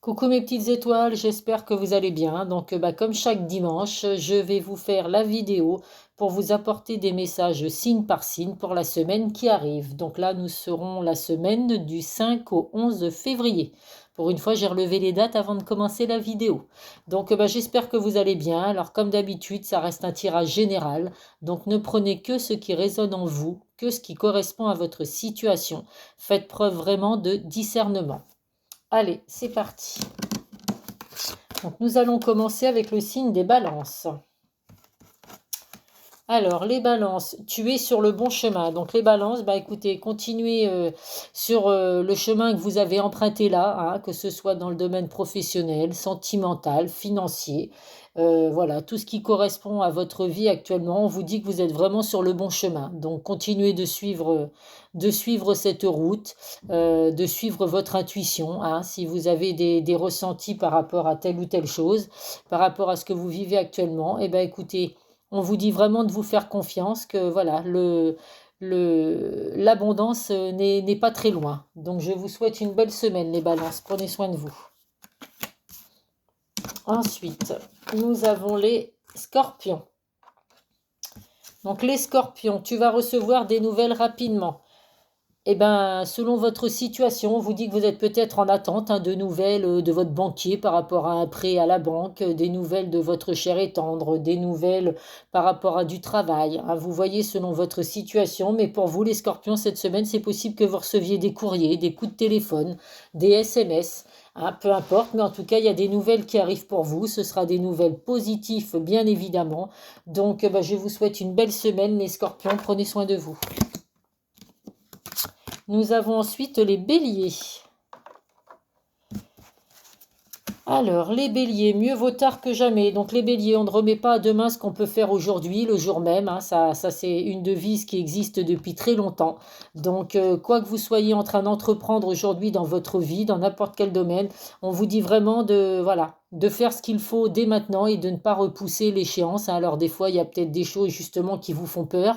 Coucou mes petites étoiles, j'espère que vous allez bien. Donc, comme chaque dimanche, je vais vous faire la vidéo pour vous apporter des messages signe par signe pour la semaine qui arrive. Donc là, nous serons la semaine du 5 au 11 février. Pour une fois, j'ai relevé les dates avant de commencer la vidéo. Donc, j'espère que vous allez bien. Alors, comme d'habitude, ça reste un tirage général. Donc, ne prenez que ce qui résonne en vous, que ce qui correspond à votre situation. Faites preuve vraiment de discernement. Allez, c'est parti. Donc, nous allons commencer avec le signe des balances. Alors, les balances, tu es sur le bon chemin. Donc, les balances, écoutez, continuez sur le chemin que vous avez emprunté là, hein, que ce soit dans le domaine professionnel, sentimental, financier. Voilà, tout ce qui correspond à votre vie actuellement, on vous dit que vous êtes vraiment sur le bon chemin. Donc, continuez de suivre cette route, de suivre votre intuition, hein, si vous avez des ressentis par rapport à telle ou telle chose, par rapport à ce que vous vivez actuellement. Eh bien, écoutez, on vous dit vraiment de vous faire confiance, que voilà, l'abondance n'est pas très loin. Donc je vous souhaite une belle semaine, les balances. Prenez soin de vous. Ensuite, nous avons les scorpions. Donc les scorpions, tu vas recevoir des nouvelles rapidement. Eh bien, selon votre situation, on vous dit que vous êtes peut-être en attente, hein, de nouvelles de votre banquier par rapport à un prêt à la banque, des nouvelles de votre cher et tendre, des nouvelles par rapport à du travail, hein. Vous voyez selon votre situation, mais pour vous, les scorpions, cette semaine, c'est possible que vous receviez des courriers, des coups de téléphone, des SMS, hein, peu importe, mais en tout cas, il y a des nouvelles qui arrivent pour vous. Ce sera des nouvelles positives, bien évidemment. Donc, je vous souhaite une belle semaine, les scorpions. Prenez soin de vous. Nous avons ensuite les béliers. Alors, les béliers, mieux vaut tard que jamais. Donc, les béliers, on ne remet pas à demain ce qu'on peut faire aujourd'hui, le jour même, hein. Ça c'est une devise qui existe depuis très longtemps. Donc, quoi que vous soyez en train d'entreprendre aujourd'hui dans votre vie, dans n'importe quel domaine, on vous dit vraiment voilà, de faire ce qu'il faut dès maintenant et de ne pas repousser l'échéance, hein. Alors, des fois, il y a peut-être des choses justement qui vous font peur.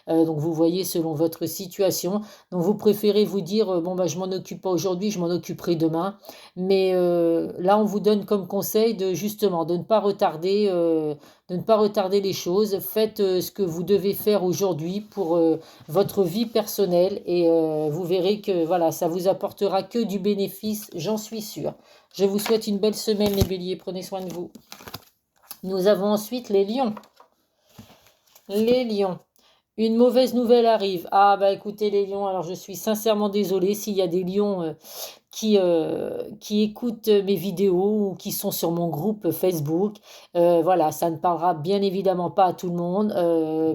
Donc, vous voyez selon votre situation. Donc, vous préférez vous dire, bon, je m'en occupe pas aujourd'hui, je m'en occuperai demain. Mais là, on vous donne comme conseil de justement de ne pas retarder les choses. Faites ce que vous devez faire aujourd'hui pour votre vie personnelle et vous verrez que voilà, ça vous apportera que du bénéfice, j'en suis sûre. Je vous souhaite une belle semaine, les béliers. Prenez soin de vous. Nous avons ensuite les lions. Les lions. Une mauvaise nouvelle arrive. Ah écoutez les lions, alors je suis sincèrement désolée s'il y a des lions qui écoutent mes vidéos ou qui sont sur mon groupe Facebook. Voilà, ça ne parlera bien évidemment pas à tout le monde,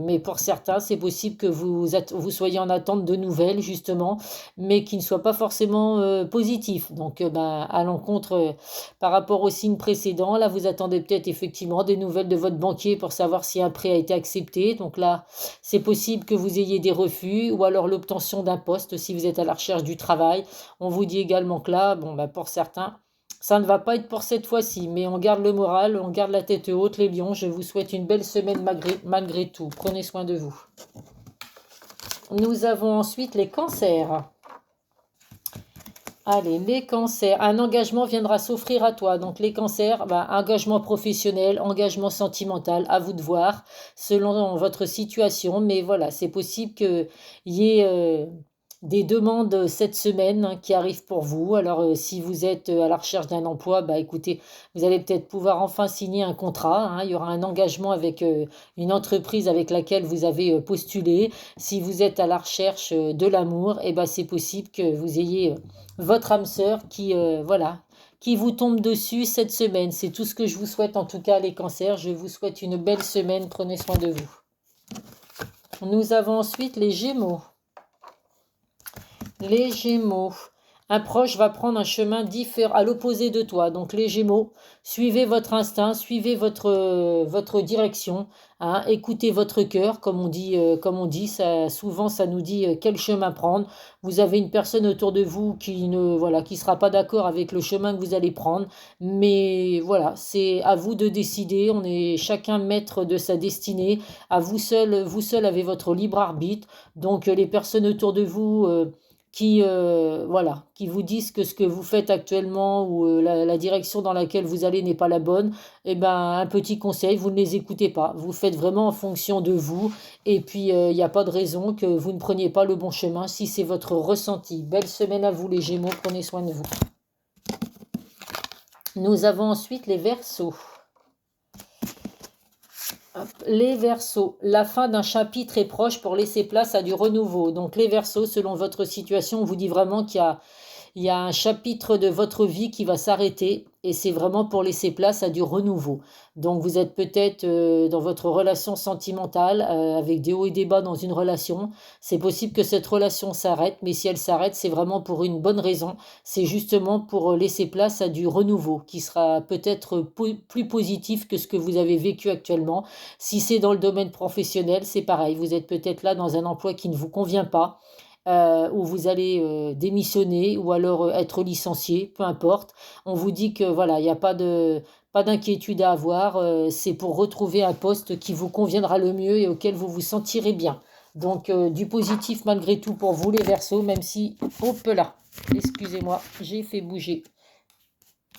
mais pour certains, c'est possible que vous soyez en attente de nouvelles, justement, mais qui ne soient pas forcément positifs. Donc, à l'encontre, par rapport au signe précédent, là, vous attendez peut-être effectivement des nouvelles de votre banquier pour savoir si un prêt a été accepté. Donc là, c'est possible que vous ayez des refus ou alors l'obtention d'un poste si vous êtes à la recherche du travail. On vous dit également que là, pour certains, ça ne va pas être pour cette fois-ci, mais on garde le moral, on garde la tête haute, les lions. Je vous souhaite une belle semaine malgré tout. Prenez soin de vous. Nous avons ensuite les cancers. Allez, les cancers, un engagement viendra s'offrir à toi. Donc les cancers, engagement professionnel, engagement sentimental, à vous de voir, selon votre situation. Mais voilà, c'est possible qu'il y ait des demandes cette semaine, hein, qui arrivent pour vous. Alors si vous êtes à la recherche d'un emploi, écoutez, vous allez peut-être pouvoir enfin signer un contrat, hein. Il y aura un engagement avec une entreprise avec laquelle vous avez postulé. Si vous êtes à la recherche de l'amour, c'est possible que vous ayez votre âme sœur voilà, qui vous tombe dessus cette semaine. C'est tout ce que je vous souhaite, en tout cas, les cancers. Je vous souhaite une belle semaine. Prenez soin de vous. Nous avons ensuite les gémeaux. Les gémeaux. Un proche va prendre un chemin différent, à l'opposé de toi. Donc les gémeaux, suivez votre instinct, suivez votre direction, hein, écoutez votre cœur, comme on dit ça, souvent ça nous dit quel chemin prendre. Vous avez une personne autour de vous qui sera pas d'accord avec le chemin que vous allez prendre, mais voilà, c'est à vous de décider. On est chacun maître de sa destinée. À vous seul avez votre libre arbitre. Donc les personnes autour de vous voilà, qui vous disent que ce que vous faites actuellement ou la direction dans laquelle vous allez n'est pas la bonne, eh ben, un petit conseil, vous ne les écoutez pas. Vous faites vraiment en fonction de vous. Et puis, il n'y a pas de raison que vous ne preniez pas le bon chemin si c'est votre ressenti. Belle semaine à vous, les Gémeaux. Prenez soin de vous. Nous avons ensuite les Verseaux. Les Verseaux, la fin d'un chapitre est proche pour laisser place à du renouveau. Donc les Verseaux, selon votre situation, on vous dit vraiment qu'il y a un chapitre de votre vie qui va s'arrêter et c'est vraiment pour laisser place à du renouveau. Donc vous êtes peut-être dans votre relation sentimentale avec des hauts et des bas dans une relation. C'est possible que cette relation s'arrête, mais si elle s'arrête, c'est vraiment pour une bonne raison. C'est justement pour laisser place à du renouveau qui sera peut-être plus positif que ce que vous avez vécu actuellement. Si c'est dans le domaine professionnel, c'est pareil. Vous êtes peut-être là dans un emploi qui ne vous convient pas où vous allez démissionner ou alors être licencié, peu importe. On vous dit que voilà, il n'y a pas d'inquiétude à avoir. C'est pour retrouver un poste qui vous conviendra le mieux et auquel vous vous sentirez bien. Donc du positif malgré tout pour vous les Verseaux, même si, hop là, excusez-moi, j'ai fait bouger.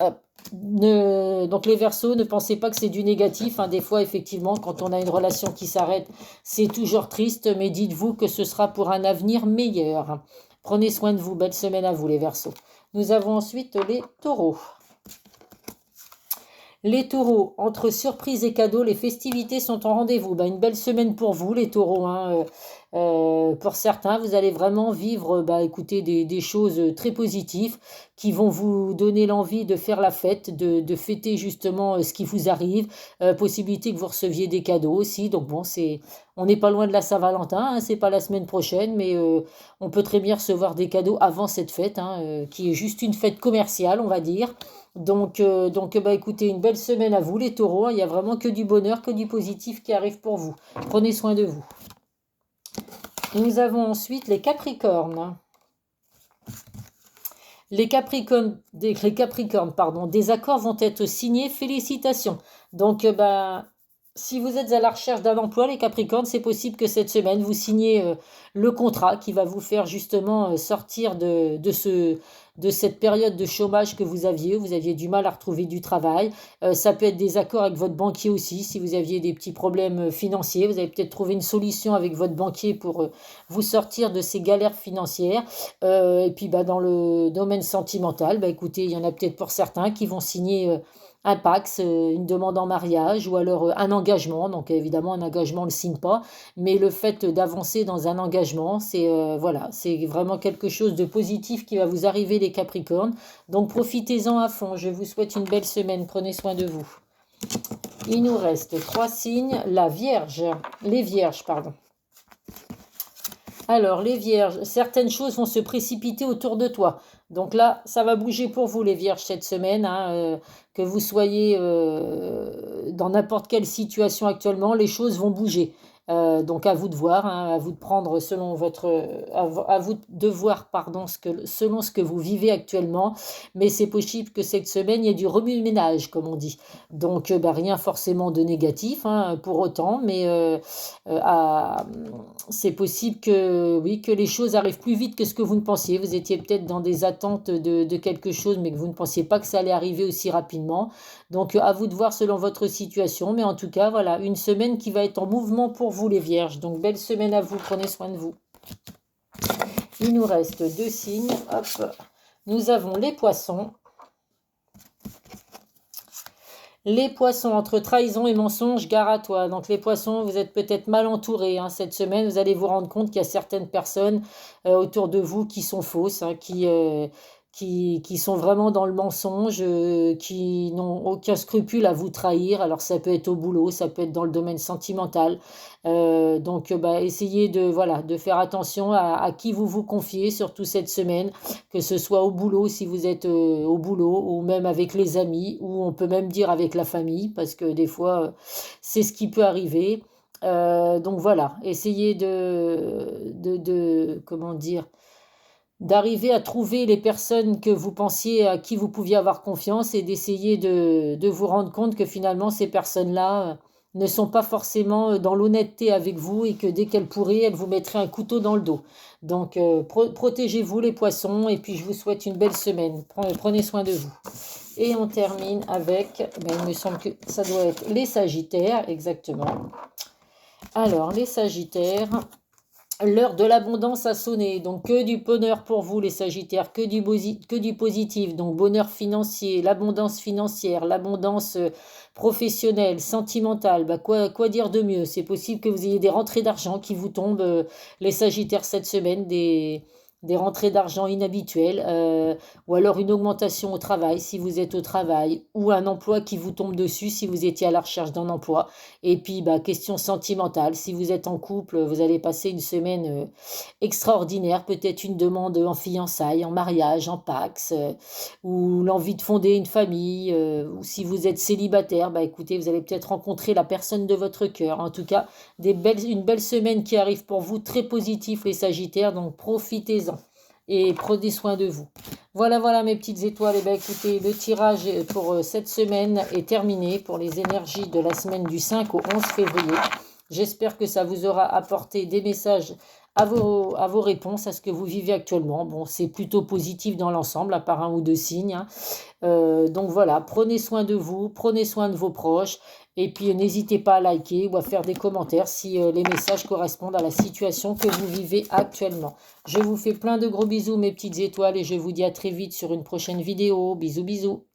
Hop. Donc les Verseaux, ne pensez pas que c'est du négatif, hein. Des fois, effectivement, quand on a une relation qui s'arrête, c'est toujours triste, mais dites-vous que ce sera pour un avenir meilleur. Prenez soin de vous. Belle semaine à vous, les Verseaux. Nous avons ensuite les Taureaux. Les Taureaux, entre surprises et cadeaux, les festivités sont en rendez-vous. Ben, une belle semaine pour vous, les Taureaux, hein. Pour certains, vous allez vraiment vivre, écoutez, des choses très positives qui vont vous donner l'envie de faire la fête, de fêter justement ce qui vous arrive. Possibilité que vous receviez des cadeaux aussi. Donc bon, on n'est pas loin de la Saint-Valentin, hein, c'est pas la semaine prochaine, mais on peut très bien recevoir des cadeaux avant cette fête, hein, qui est juste une fête commerciale, on va dire. Donc, écoutez, une belle semaine à vous, les Taureaux, hein. Il n'y a vraiment que du bonheur, que du positif qui arrive pour vous. Prenez soin de vous. Nous avons ensuite les Capricornes. Les Capricornes, pardon, des accords vont être signés. Félicitations. Donc, si vous êtes à la recherche d'un emploi, les Capricornes, c'est possible que cette semaine, vous signez le contrat qui va vous faire justement sortir de cette période de chômage que vous aviez. Vous aviez du mal à retrouver du travail. Ça peut être des accords avec votre banquier aussi. Si vous aviez des petits problèmes financiers, vous avez peut-être trouvé une solution avec votre banquier pour vous sortir de ces galères financières. Et puis dans le domaine sentimental, écoutez, il y en a peut-être pour certains qui vont signer un Pax, une demande en mariage ou alors un engagement. Donc évidemment, un engagement, on ne le signe pas, mais le fait d'avancer dans un engagement, voilà, c'est vraiment quelque chose de positif qui va vous arriver les Capricornes. Donc profitez-en à fond. Je vous souhaite une belle semaine. Prenez soin de vous. Il nous reste 3 signes. Les Vierges, pardon. Alors, les Vierges, certaines choses vont se précipiter autour de toi. Donc là, ça va bouger pour vous, les Vierges, cette semaine, hein, que vous soyez dans n'importe quelle situation actuellement, les choses vont bouger. Donc à vous de voir, hein, à vous de prendre selon à vous de voir, pardon, selon ce que vous vivez actuellement. Mais c'est possible que cette semaine, il y ait du remue-ménage, comme on dit. Donc rien forcément de négatif, hein, pour autant, mais c'est possible que, oui, que les choses arrivent plus vite que ce que vous ne pensiez. Vous étiez peut-être dans des attentes de quelque chose, mais que vous ne pensiez pas que ça allait arriver aussi rapidement. Donc, à vous de voir selon votre situation. Mais en tout cas, voilà, une semaine qui va être en mouvement pour vous, les Vierges. Donc, belle semaine à vous. Prenez soin de vous. Il nous reste 2 signes. Hop. Nous avons les Poissons. Les Poissons, entre trahison et mensonge, gare à toi. Donc les Poissons, vous êtes peut-être mal entourés, hein, cette semaine. Vous allez vous rendre compte qu'il y a certaines personnes autour de vous qui sont fausses, hein, qui sont vraiment dans le mensonge, qui n'ont aucun scrupule à vous trahir. Alors ça peut être au boulot, ça peut être dans le domaine sentimental. Donc essayez de faire attention à qui vous vous confiez, surtout cette semaine, que ce soit au boulot, si vous êtes au boulot, ou même avec les amis, ou on peut même dire avec la famille, parce que des fois, c'est ce qui peut arriver. Donc voilà, essayez comment dire, d'arriver à trouver les personnes que vous pensiez à qui vous pouviez avoir confiance et d'essayer de vous rendre compte que finalement ces personnes-là ne sont pas forcément dans l'honnêteté avec vous et que dès qu'elles pourraient, elles vous mettraient un couteau dans le dos. Donc, protégez-vous les poissons et puis je vous souhaite une belle semaine. Prenez soin de vous. Et on termine avec, ben, il me semble que ça doit être les Sagittaires, exactement. Alors, les Sagittaires, l'heure de l'abondance a sonné, donc que du bonheur pour vous les Sagittaires, que du positif, donc bonheur financier, l'abondance financière, l'abondance professionnelle, sentimentale, bah quoi dire de mieux? C'est possible que vous ayez des rentrées d'argent qui vous tombent, les Sagittaires cette semaine, des rentrées d'argent inhabituelles, ou alors une augmentation au travail si vous êtes au travail, ou un emploi qui vous tombe dessus si vous étiez à la recherche d'un emploi. Et puis, bah, question sentimentale, si vous êtes en couple, vous allez passer une semaine extraordinaire, peut-être une demande en fiançailles, en mariage, en Pacs, ou l'envie de fonder une famille, ou si vous êtes célibataire, bah écoutez, vous allez peut-être rencontrer la personne de votre cœur. En tout cas, une belle semaine qui arrive pour vous, très positif les Sagittaires, donc profitez-en et prenez soin de vous. Voilà, voilà mes petites étoiles. Et bien écoutez, le tirage pour cette semaine est terminé pour les énergies de la semaine du 5 au 11 février. J'espère que ça vous aura apporté des messages à vos réponses, à ce que vous vivez actuellement. Bon, c'est plutôt positif dans l'ensemble, à part un ou deux signes, hein. Donc voilà, prenez soin de vous, prenez soin de vos proches. Et puis n'hésitez pas à liker ou à faire des commentaires si les messages correspondent à la situation que vous vivez actuellement. Je vous fais plein de gros bisous mes petites étoiles et je vous dis à très vite sur une prochaine vidéo. Bisous bisous.